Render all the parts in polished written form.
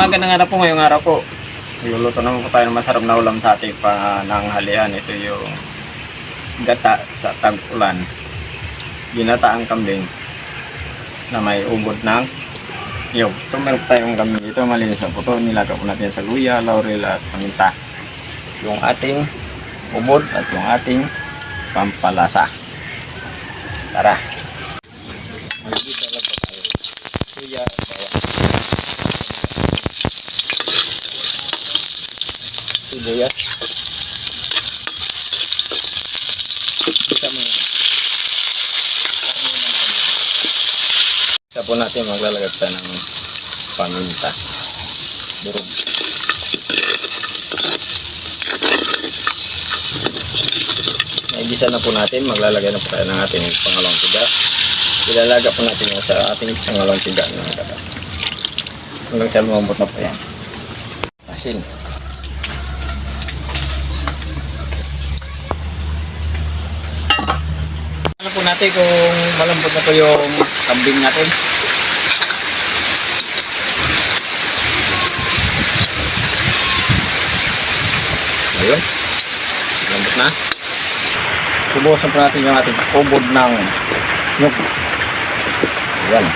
Magandang araw po, ngayong araw po. Luluto naman po tayo ng masarap na ulam sa ating pananghalian. Ito yung gata sa tag-ulan. Ginataang kambing na may ubod ng niyog. Ito meron po tayong kambing dito, malinis ang puto. Nilaga po natin sa luya, laurel at paminta. Yung ating ubod at yung ating pampalasa. Tara! Magigisa lang po tayo. Luya at bawang. Sibuyas. Isa mo. Isa po natin maglalagay tayo ng paminta. Durog. Naigisa na po natin. Maglalagay na po tayo ng ating pangalawang tiga. Ilalaga po natin yung sa ating pangalawang tiga. Hanggang sa lumambot na po yan. Asin. Ano po natin kung malambot na po yung kambing natin. Ayun. Malambot na. Subukan po natin yung ating ubod ng nyug. Ayan.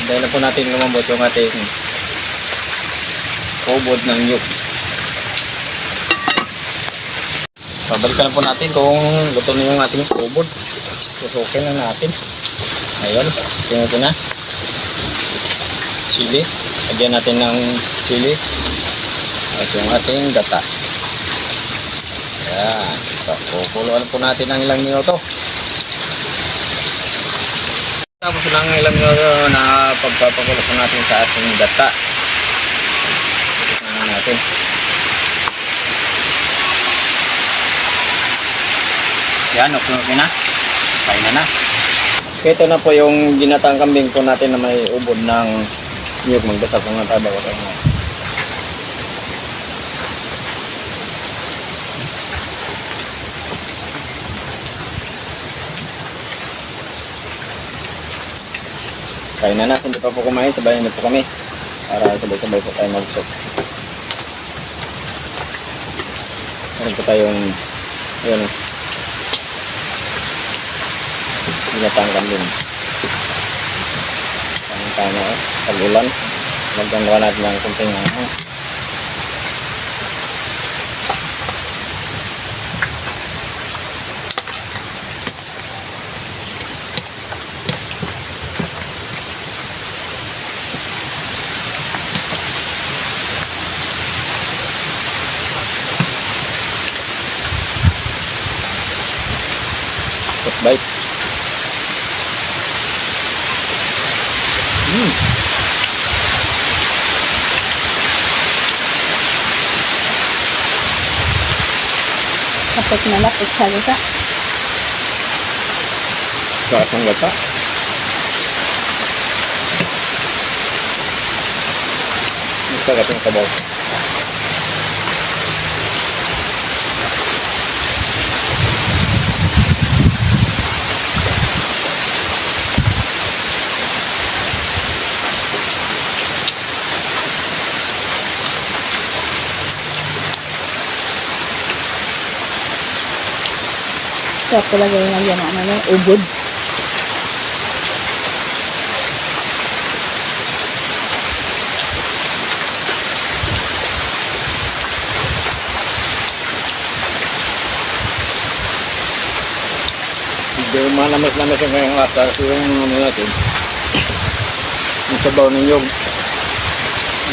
Dahil na po natin lumambot yung ating ubod ng nyug. Pabalikan po natin kung luto na yung ating ubod. Susukin na natin. Ayun, tingnan ko na. Sili. Lagyan natin ng sili. At yung ating gata. Ayan. So, kukuluan po natin ng ilang minuto. Tapos ng ilang minuto na pagpapakulo po natin sa ating gata. Natin. Yan, okay na. Kain na. Ito na po yung ginataang kambing po natin na may ubod ng niyog. Magdasal po nga tayo. Kain na. Hindi pa po kumain. Sabayan na po kami. Para sabay-sabay po tayo mag-usap. Meron po tayong yun, ginataang kambing. Tama pag-ulan. Maggandawa natin ng kunting bite. Kapag nalapit sa gata. Sarap ng gata. Sarap ng sabaw. Sarap talaga yung lagyan ng ubod. Hindi malamis-lamis yung kanyang lasa. Yung natin. Yung sabaw ng nyug.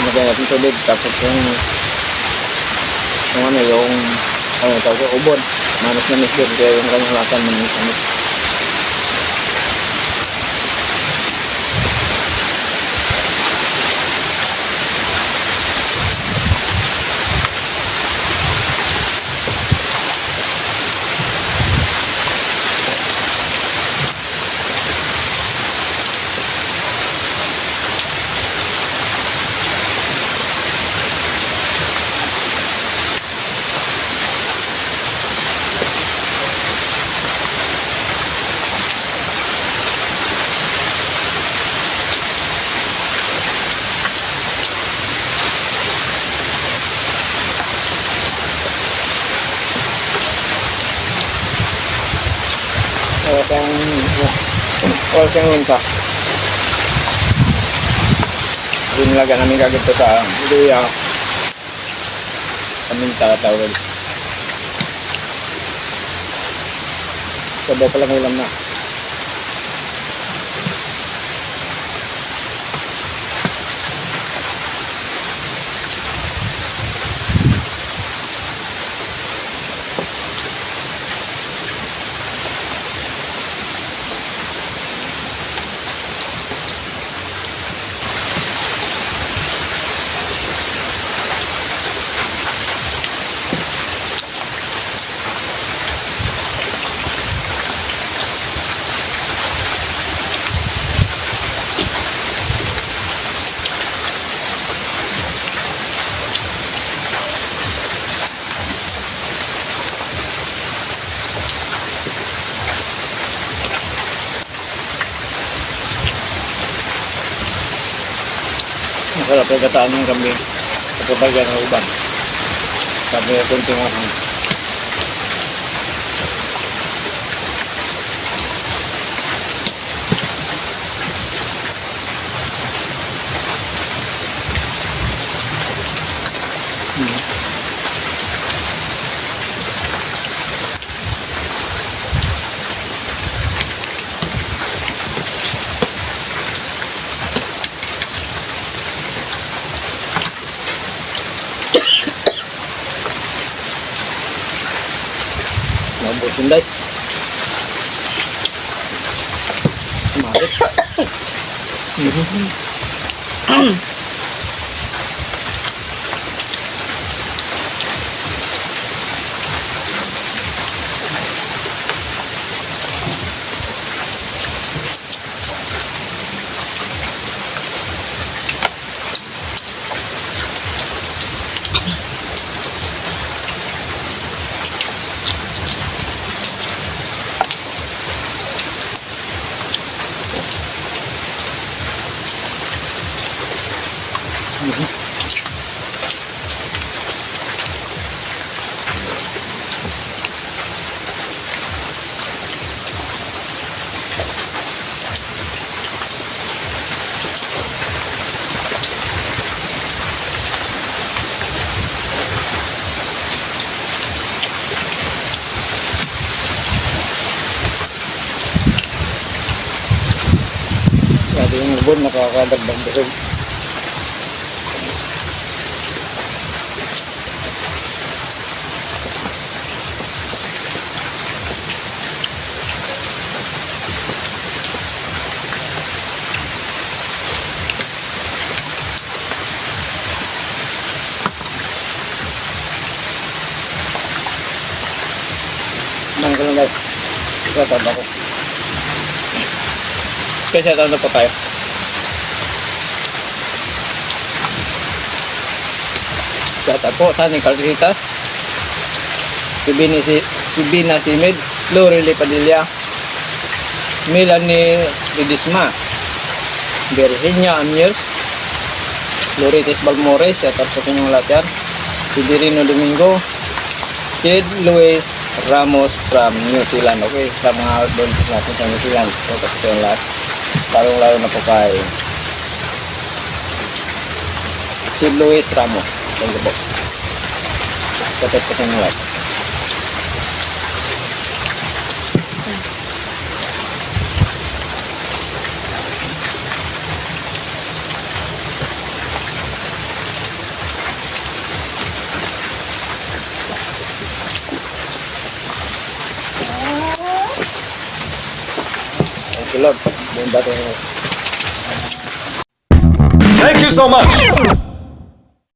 Magyan natin tubig. Tapos yung tawag ko, ubod. Manis-lamis din. Kaya yung kanyang lasa manis-lamis. Oras yung minsa. Inilaga namin kagad ito sa luya. Kaming tatawag. Sabaw pa lang ulam na. Masarap yung gataan ng kambing. Kapag yan ang uban. Sabi yung kunting ako. Mabutin day. Sumarit. Sabi yung ubon nakakadagdag busog. Kumain ko lang guys. Tatanda ko. Kasi tatanda po tayo. Tatanda po sa ating Calcitas. Si Bina Simid. Lorely Padilla. Melanie Lidisma. Virginia Amiers. Lorites Balmores. Tatanda po sa inyong lahat yan. Si Dirino Domingo. Sid Luis Ramos from New Zealand. Okay, sa mga outbound natin sa New Zealand. So, tapos yung lahat. Lalo na po kay Sid Luis Ramos. Thank you po. Tapos po yung lahat. Thank you, Lord. Thank you so much.